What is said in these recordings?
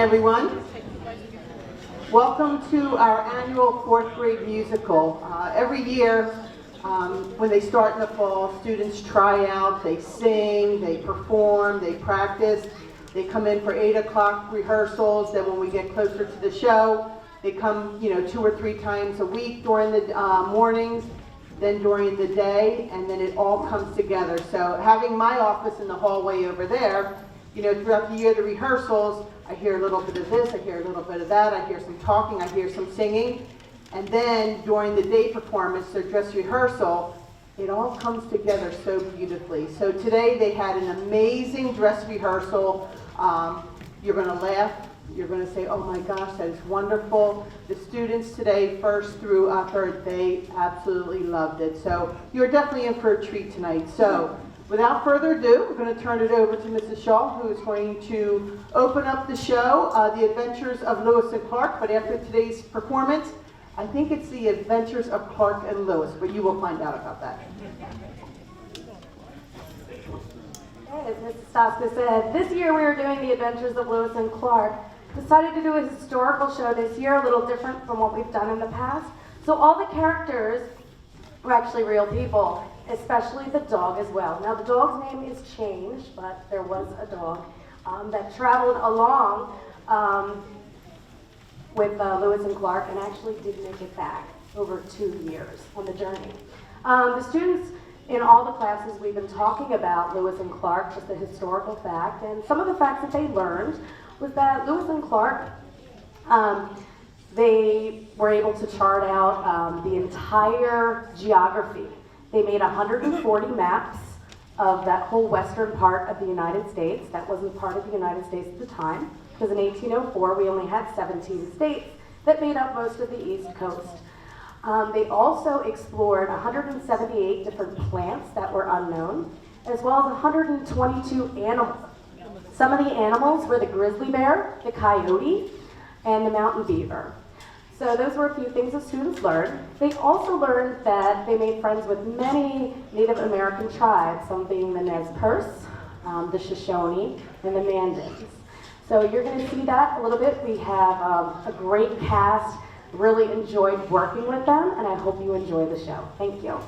everyone. Welcome to our annual fourth grade musical. Every year, when they start in the fall, students try out, they sing, they perform, they practice. They come in for 8 o'clock rehearsals. Then when we get closer to the show, they come, 2 or 3 times a week during the mornings, then during the day, and then it all comes together. So having my office in the hallway over there, throughout the year, the rehearsals, I hear a little bit of this, I hear a little bit of that, I hear some talking, I hear some singing. And then during the day performance, their dress rehearsal, it all comes together so beautifully. So today they had an amazing dress rehearsal. You're going to laugh. You're going to say, oh my gosh, that is wonderful. The students today, first through third, they absolutely loved it. So you're definitely in for a treat tonight. So without further ado, we're going to turn it over to Mrs. Shaw, who is going to open up the show, The Adventures of Lewis and Clark. But after today's performance, I think it's The Adventures of Clark and Lewis, but you will find out about that. As Mrs. Staska said, this year we are doing The Adventures of Lewis and Clark. Decided to do a historical show this year, a little different from what we've done in the past. So all the characters were actually real people, especially the dog as well. Now the dog's name is changed, but there was a dog that traveled along with Lewis and Clark and actually did make it back over 2 years on the journey. The students in all the classes, we've been talking about Lewis and Clark, just a historical fact, and some of the facts that they learned was that Lewis and Clark, they were able to chart out the entire geography. They made 140 maps of that whole western part of the United States. That wasn't part of the United States at the time, because in 1804 we only had 17 states that made up most of the East Coast. They also explored 178 different plants that were unknown, as well as 122 animals. Some of the animals were the grizzly bear, the coyote, and the mountain beaver. So those were a few things the students learned. They also learned that they made friends with many Native American tribes, some being the Nez Perce, the Shoshone, and the Mandans. So you're going to see that a little bit. We have a great cast. Really enjoyed working with them, and I hope you enjoy the show. Thank you.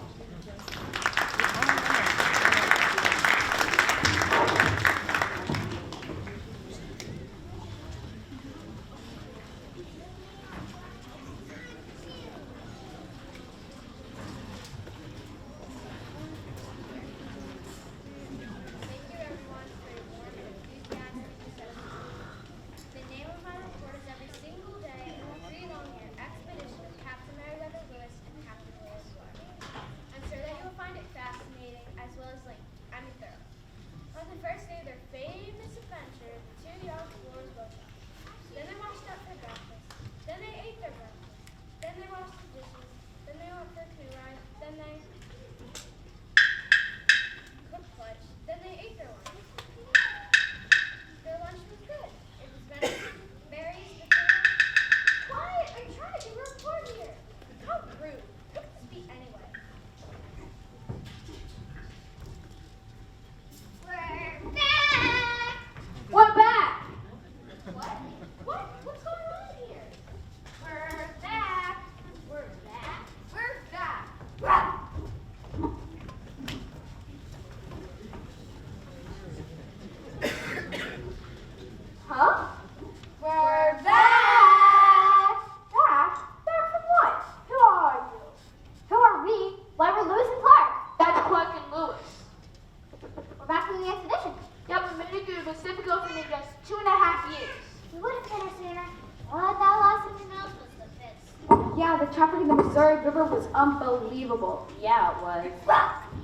Unbelievable. Yeah, it was.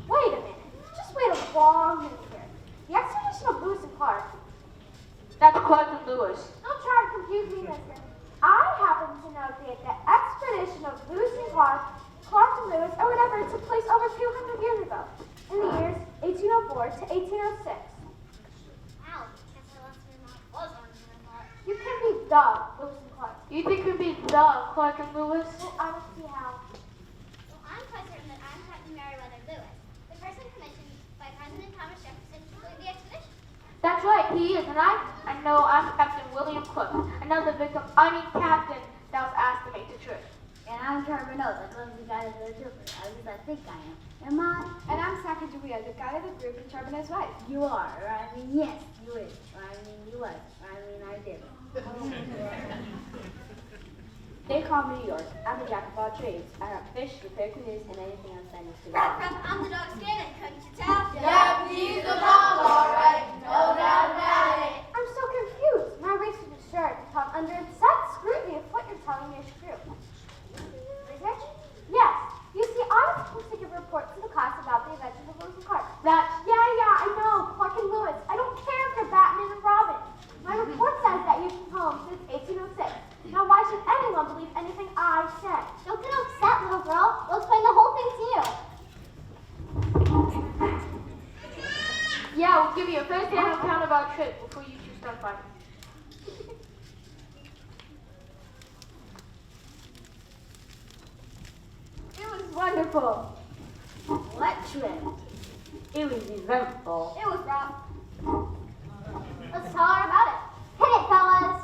Wait a minute. Just wait a long minute here. The expedition of Lewis and Clark. That's Clark and Lewis. Don't try to confuse me, mister. I happen to know that the expedition of Lewis and Clark, Clark and Lewis, or whatever, took place over 200 years ago, in the years 1804 to 1806. Wow, guess I lost my mom. Was on my heart. You can be the Lewis and Clark. You think we'd be the Clark and Lewis? Well, I don't see how. Well, I'm quite certain that I'm Captain Meriwether Lewis, the person commissioned by President Thomas Jefferson to lead the expedition. That's right, he is, and I know I'm Captain William Cook, another captain that was asked to make the trip. And I'm Trevor Nose. I love the guy that's the trooper. At least I think I am. Am I? And I'm Sacagawea, the guy of the group and Charbonneau's wife. You are. Or I mean, yes, you is. Or I mean, you was. Or I mean, I did. They call me New York. I'm a jack of all trades. I hunt fish, repair canoes, and anything else that needs to be done. I'm the dog skin and couldn't you tell? Japanese are alright, no doubt about it. I'm so confused. My race to the shirt is held under intense scrutiny if what you're telling me is true. Is it? Yes. You see, I was supposed to give a report to the class about the adventures of Lewis and Clark. Yeah, I know. Clark and Lewis. I don't care if you're Batman and Robin. My report says that you've been home since 1806. Now, why should anyone believe anything I say? Don't get upset, little girl. We'll explain the whole thing to you. Yeah, we'll give you a first-hand account of our trip before you two start fighting. It was wonderful. What trip? It was eventful. It was rough. Let's tell her about it. Hit it, fellas.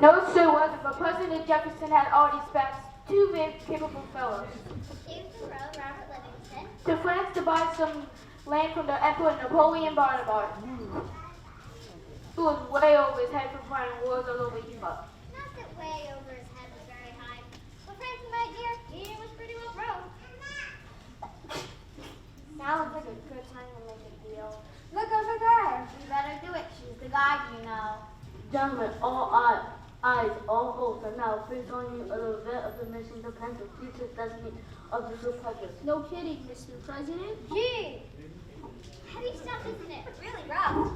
No, it sure wasn't, but President Jefferson had already dispatched two very capable fellows James Monroe, Robert Livingston. to France to buy some land from the Emperor Napoleon Bonaparte, who was way over his head for fighting wars all over Europe. Not that way over his head was very high. But Francie, my dear, he was pretty well broke. Sounds like a good time to make a deal. Look over there. You better do it. She's the guide, you know. Gentlemen, all eyes, all hopes are now fixed on you as the event of the mission depends on the future destiny of this republic. No kidding, Mr. President. Gee! Heavy stuff, isn't it? Really rough.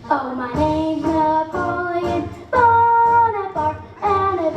Oh, my name's Napoleon Bonaparte, and if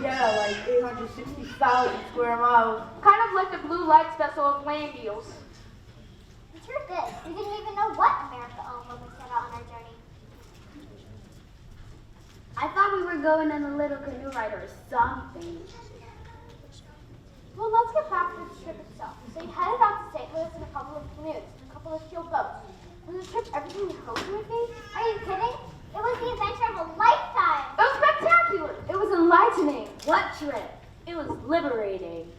Yeah, like 860,000 square miles. Kind of like the Blue Lights vessel of land deals. The truth is, we didn't even know what America owned when we set out on our journey. I thought we were going on a little canoe ride or something. Well, let's get back to the trip itself. So you headed out to St. Louis in a couple of canoes and a couple of steel boats. Was the trip everything you hoped it would be? Are you kidding? It was the adventure of a lifetime. It was spectacular. It was enlightening. What trip? It was liberating.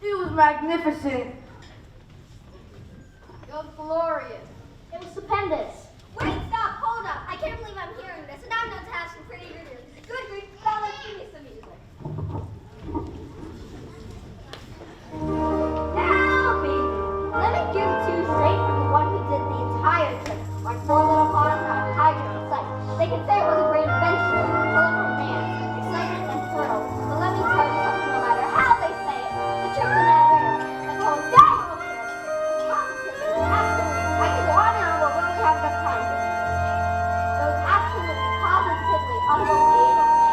It was magnificent. It was glorious. It was stupendous. Wait, stop, hold up. I can't believe I'm hearing this, and I'm known to have some pretty good news. Good grief, Bella, give me some music. Now, baby, let me give it to you straight from the one who did the entire trip. Like four little ponds and a tiger in sight. They can say it was a great adventure, full of romance, excitement, and thrill. But let me tell you something, no matter how they say it, the truth of the matter is, that the whole dang whole trip was positively, absolutely, I could go on and on, but we don't have enough time to do this. It was absolutely, positively, unbelievably.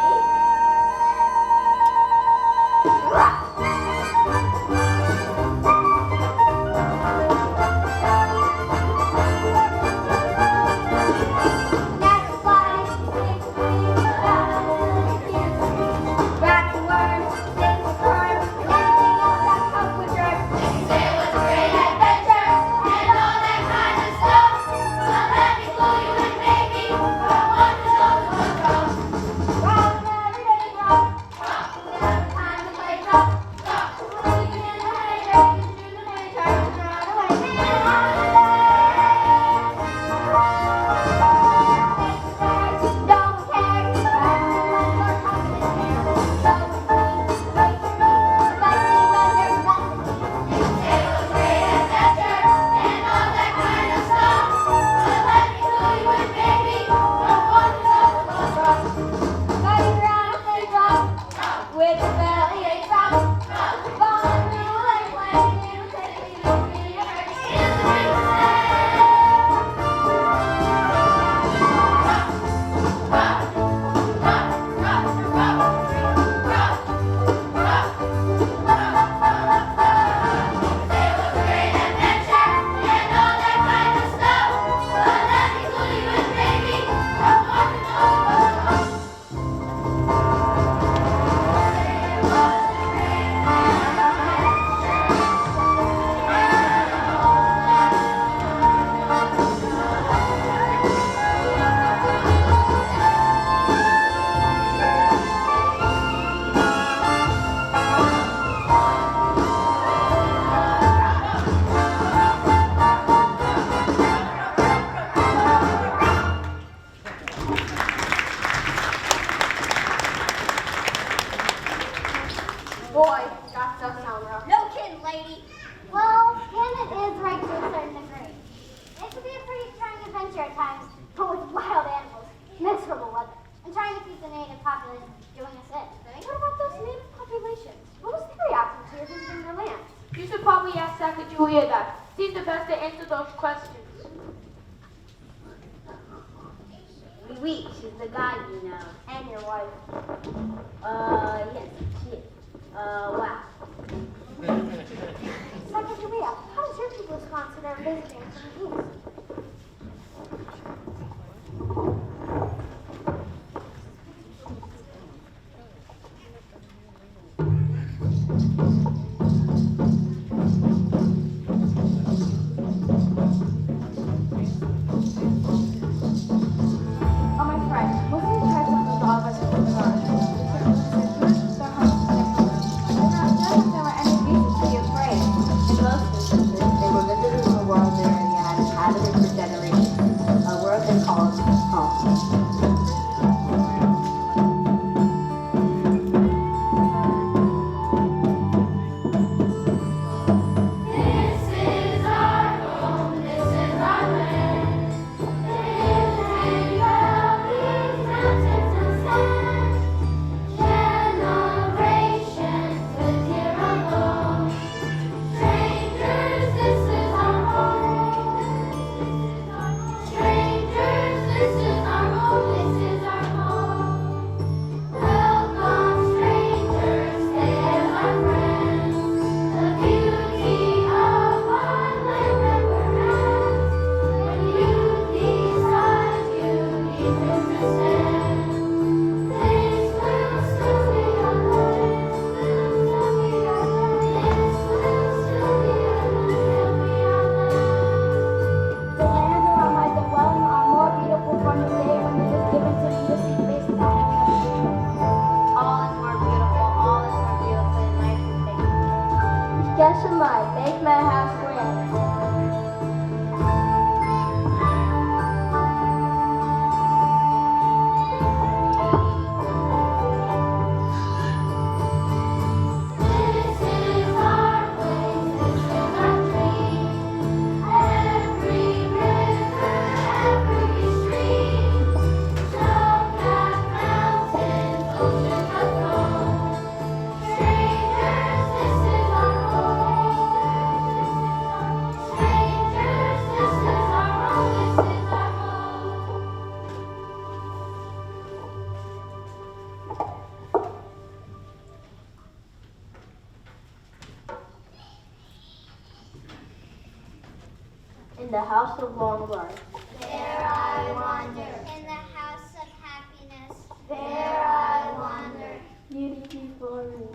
Boy, that does sound rough. No kidding, lady. Well, Canada is right to a certain degree. It could be a pretty trying adventure at times, but with wild animals, miserable weather, and trying to keep the native population doing us in. What about those native populations? What was their reaction to your visiting their land? You should probably ask Sacagawea that. She's the best to answer those questions. Oui, she's the guide, you know. And your wife. Yes, she is. Wow. Sacagawea, how does your people respond to their visiting from the east? Oh, my friend, Muslim tribes have moved all of us from the north. Their homes and their customs. None of them were any reason to be afraid. In most instances, they were visitors of a world they already had inhabited for generations, a world they called home. This is our home. Welcome, strangers. In the house of long life. There I wander. In the house of happiness. There I wander. Beauty before me.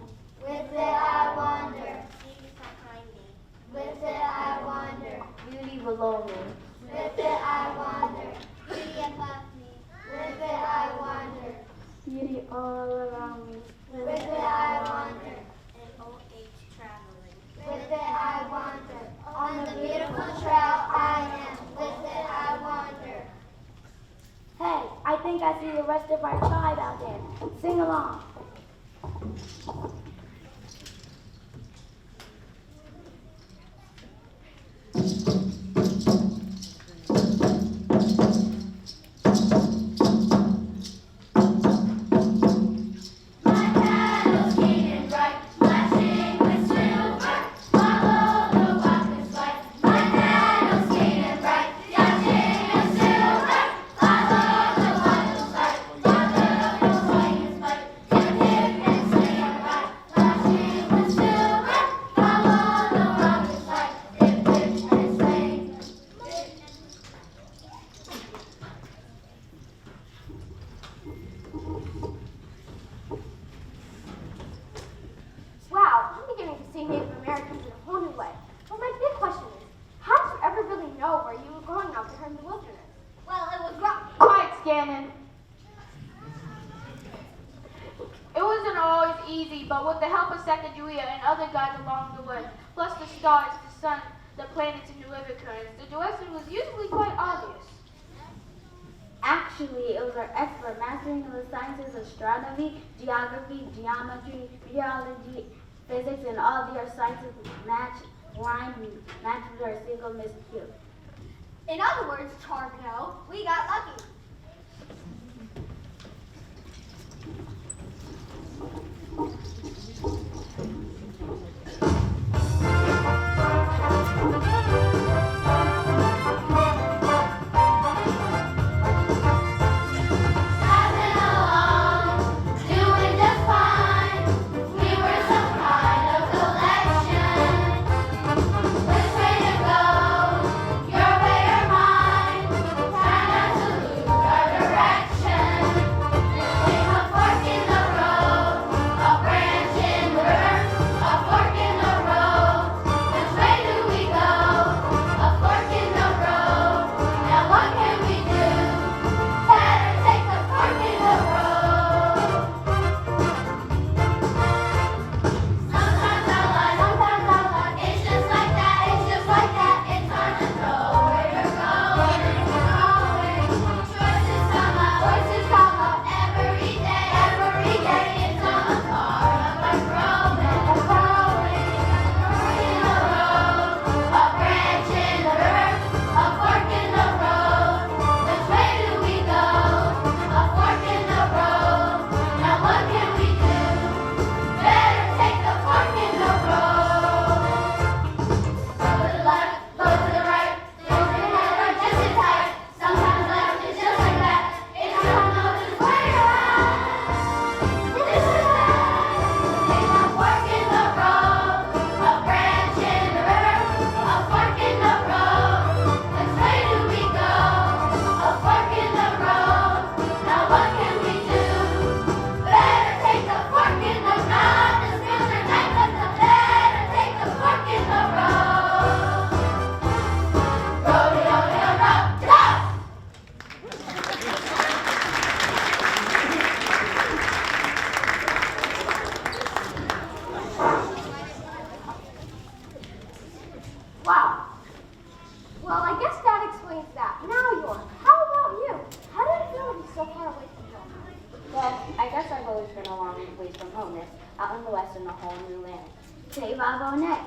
With it I wander. Beauty behind me. With it I wander. Beauty below me. With it I wander. Beauty above me. With it I wander. Beauty all around me. With it I wander. In old age traveling. With it I wander. On the beautiful trail I am. With it I wander. Hey, I think I see the rest of our tribe out there. Sing along. Wow, I'm beginning to see Native Americans in a whole new way. But my big question is, how did you ever really know where you were going out there in the wilderness? Well, it was rough. Quiet, Scannon. It wasn't always easy, but with the help of Sacagawea and other guides along the way, plus the stars, the sun, the planets, and the river currents, the direction was usually quite obvious. Actually, it was our expert mastering of the sciences of astronomy, geography, geometry, meteorology, physics, and all the other sciences matched with our single miscue. In other words, Charbonneau, we got lucky. Wow. Well, I guess that explains that. Now, York, how about you? How did it feel to be so far away from home? Well, I guess I've always been a long ways from home, miss. Out in the west in a whole new land. Te Vavone.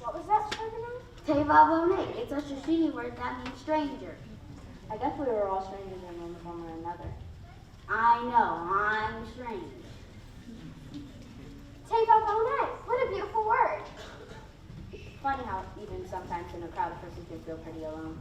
What was that, Charbonneau? Te Vavone. It's a Shoshini word that means stranger. I guess we were all strangers in one form or another. I know, I'm strange. Te Vavone. What a beautiful word. Funny how even sometimes in a crowd a person can feel pretty alone.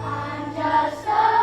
I'm just a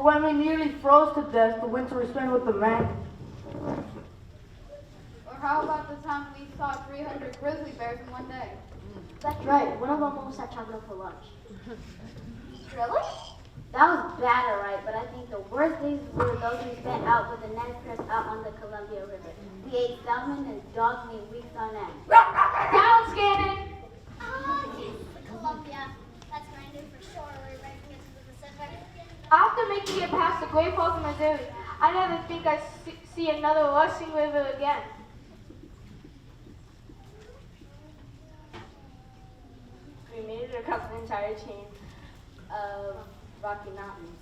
or when we nearly froze to death the winter we spent with the men. Or how about the time we saw 300 grizzly bears in one day? That's right. One of them almost had chocolate for lunch. Really? That was bad, alright, but I think the worst days were those we spent out with the Nez Perce out on the Columbia River. We ate salmon and dog meat weeks on end. Down, Scannon! Yes, the Columbia. That's what I knew for sure we were making it to the Pacific. After making it past the Great Falls of Missouri, I never think I'd see another rushing river again. We made it across the entire chain of Rocky Mountains.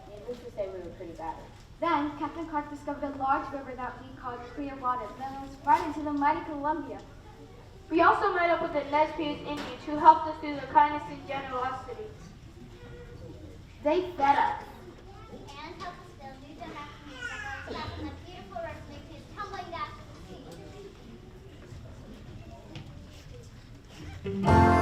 Needless to say, we were pretty battered. Then Captain Clark discovered a large river that we called Clear Water that was right into the mighty Columbia. We also met up with the Nez Perce Indians who helped us through their kindness and generosity. They fed us. And help us build new domestic music on top of the beautiful river that is tumbling down to the sea. Discover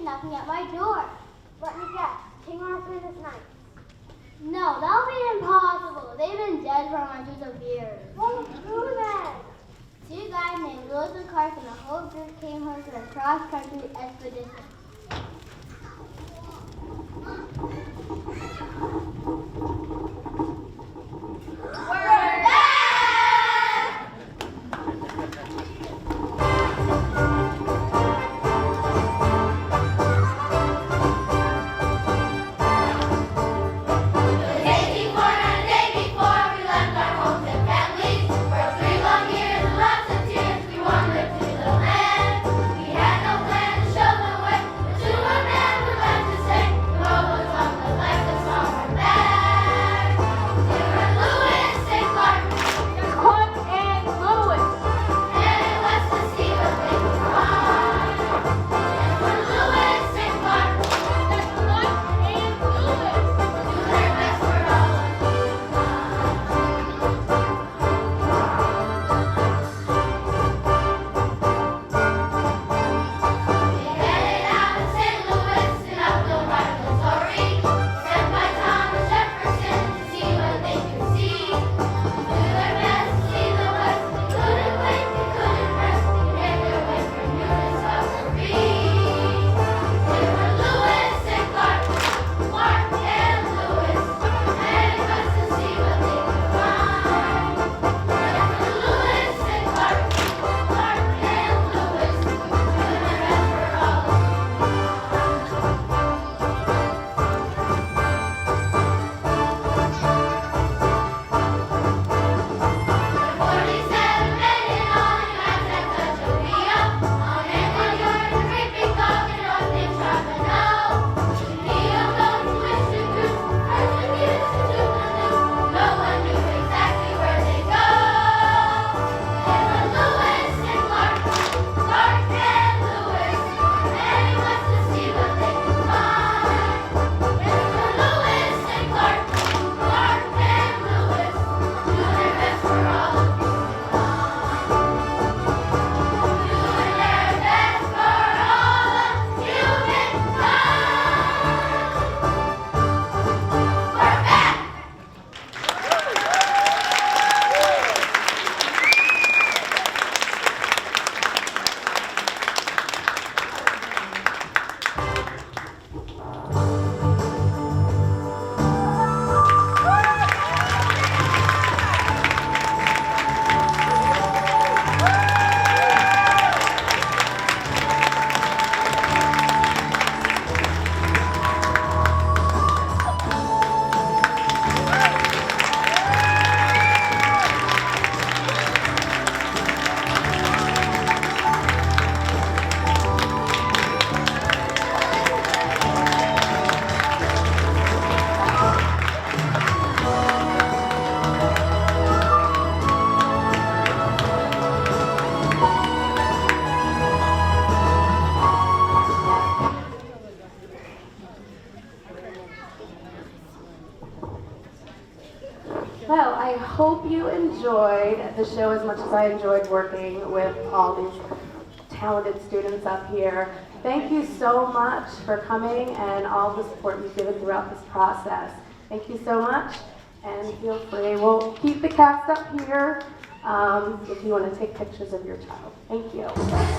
knocking at my door. Let me guess. King Arthur and his knights. No, that'll be impossible. They've been dead for hundreds of years. Well, who then? Two guys named Lewis and Clark and the whole group came home for a cross-country expedition. We're back! Well, I hope you enjoyed the show as much as I enjoyed working with all these talented students up here. Thank you so much for coming and all the support you've given throughout this process. Thank you so much, and feel free. We'll keep the cast up here if you want to take pictures of your child. Thank you.